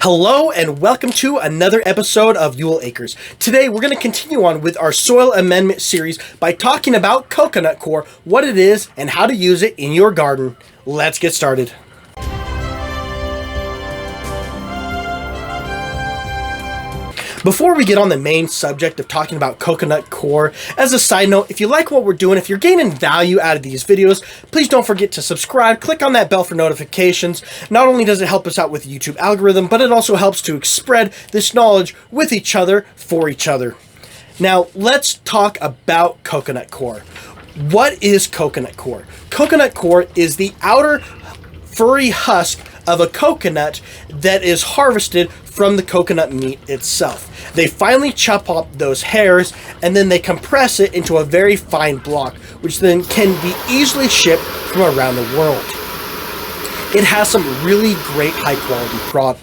Hello and welcome to another episode of Ewell Acres. Today we're going to continue on with our soil amendment series by talking about coconut coir, what it is, and how to use it in your garden. Let's get started. Before we get on the main subject of talking about coconut coir, as a side note, if you like what we're doing, if you're gaining value out of these videos, please don't forget to subscribe, click on that bell for notifications. Not only does it help us out with the YouTube algorithm, but it also helps to spread this knowledge with each other, for each other. Now, let's talk about coconut coir. What is coconut coir? Coconut coir is the outer furry husk of a coconut that is harvested from the coconut meat itself. They finally chop up those hairs and then they compress it into a very fine block, which then can be easily shipped from around the world. It has some really great high quality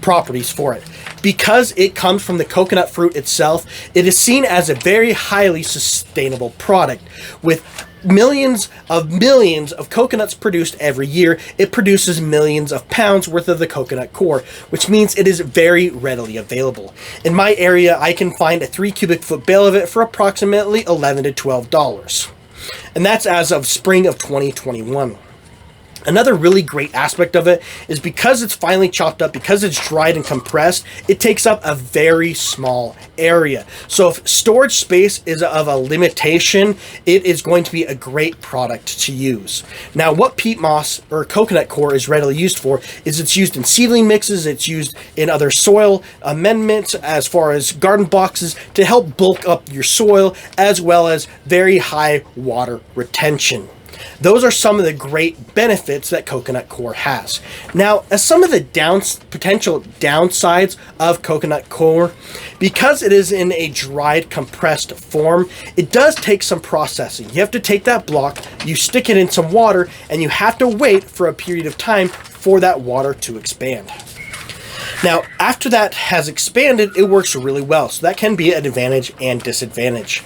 properties for it. Because it comes from the coconut fruit itself, it is seen as a very highly sustainable product. With millions of coconuts produced every year, it produces millions of pounds worth of the coconut coir, which means it is very readily available. In my area, I can find a 3 cubic foot bale of it for approximately $11 to $12. And that's as of spring of 2021. Another really great aspect of it is because it's finely chopped up, because it's dried and compressed, it takes up a very small area. So if storage space is of a limitation, it is going to be a great product to use. Now, what peat moss or coconut coir is readily used for is it's used in seedling mixes, it's used in other soil amendments as far as garden boxes to help bulk up your soil, as well as very high water retention. Those are some of the great benefits that coconut coir has. Now, as some of the potential downsides of coconut coir, because it is in a dried, compressed form, it does take some processing. You have to take that block, you stick it in some water, and you have to wait for a period of time for that water to expand. Now, after that has expanded, it works really well, so that can be an advantage and disadvantage.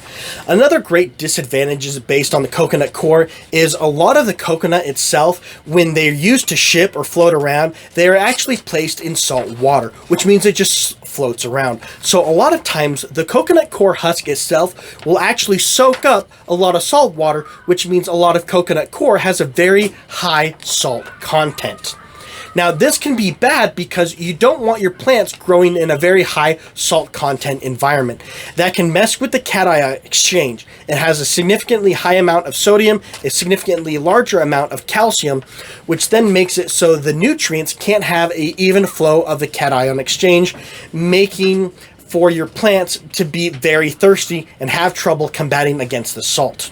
Another great disadvantage is based on the coconut coir is a lot of the coconut itself, when they're used to ship or float around, they are actually placed in salt water, which means it just floats around. So a lot of times, the coconut coir husk itself will actually soak up a lot of salt water, which means a lot of coconut coir has a very high salt content. Now, this can be bad because you don't want your plants growing in a very high salt content environment. That can mess with the cation exchange. It has a significantly high amount of sodium, a significantly larger amount of calcium, which then makes it so the nutrients can't have an even flow of the cation exchange, making for your plants to be very thirsty and have trouble combating against the salt.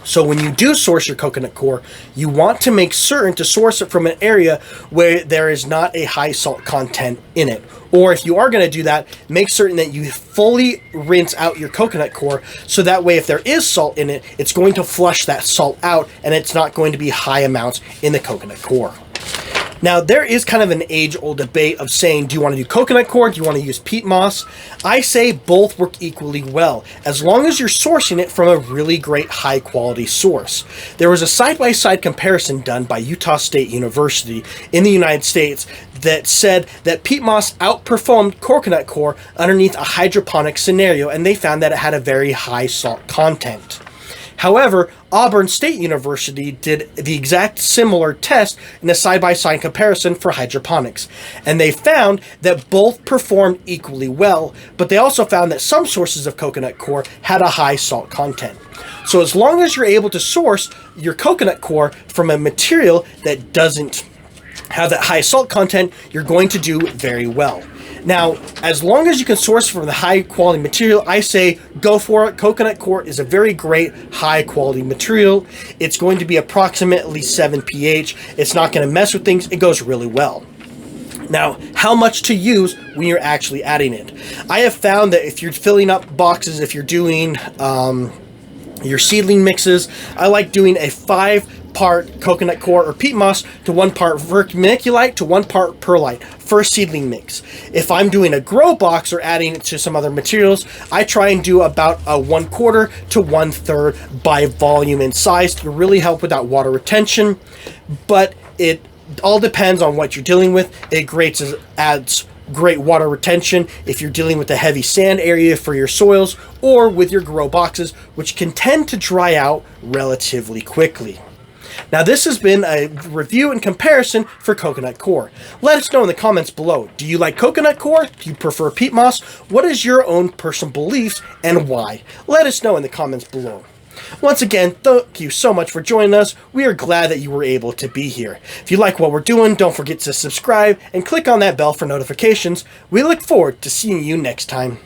So when you do source your coconut coir, you want to make certain to source it from an area where there is not a high salt content in it. Or if you are going to do that, make certain that you fully rinse out your coconut coir, so that way if there is salt in it, it's going to flush that salt out and it's not going to be high amounts in the coconut coir. Now, there is kind of an age-old debate of saying, do you want to do coconut coir, do you want to use peat moss? I say both work equally well, as long as you're sourcing it from a really great high-quality source. There was a side-by-side comparison done by Utah State University in the United States that said that peat moss outperformed coconut coir underneath a hydroponic scenario, and they found that it had a very high salt content. However, Auburn State University did the exact similar test in a side-by-side comparison for hydroponics, and they found that both performed equally well, but they also found that some sources of coconut coir had a high salt content. So as long as you're able to source your coconut coir from a material that doesn't have that high salt content, you're going to do very well. Now, as long as you can source from the high quality material, I say go for it. Coconut coir is a very great high quality material. It's going to be approximately 7 pH. It's not going to mess with things. It goes really well. Now, how much to use when you're actually adding it? I have found that if you're filling up boxes, if you're doing your seedling mixes, I like doing a 5-part coconut coir or peat moss to 1 part vermiculite to 1 part perlite for a seedling mix. If I'm doing a grow box or adding it to some other materials, I try and do about a 1/4 to 1/3 by volume and size to really help with that water retention, but it all depends on what you're dealing with. Adds great water retention if you're dealing with a heavy sand area for your soils or with your grow boxes, which can tend to dry out relatively quickly. Now, this has been a review and comparison for coconut coir. Let us know in the comments below. Do you like coconut coir? Do you prefer peat moss? What is your own personal beliefs and why? Let us know in the comments below. Once again, thank you so much for joining us. We are glad that you were able to be here. If you like what we're doing, don't forget to subscribe and click on that bell for notifications. We look forward to seeing you next time.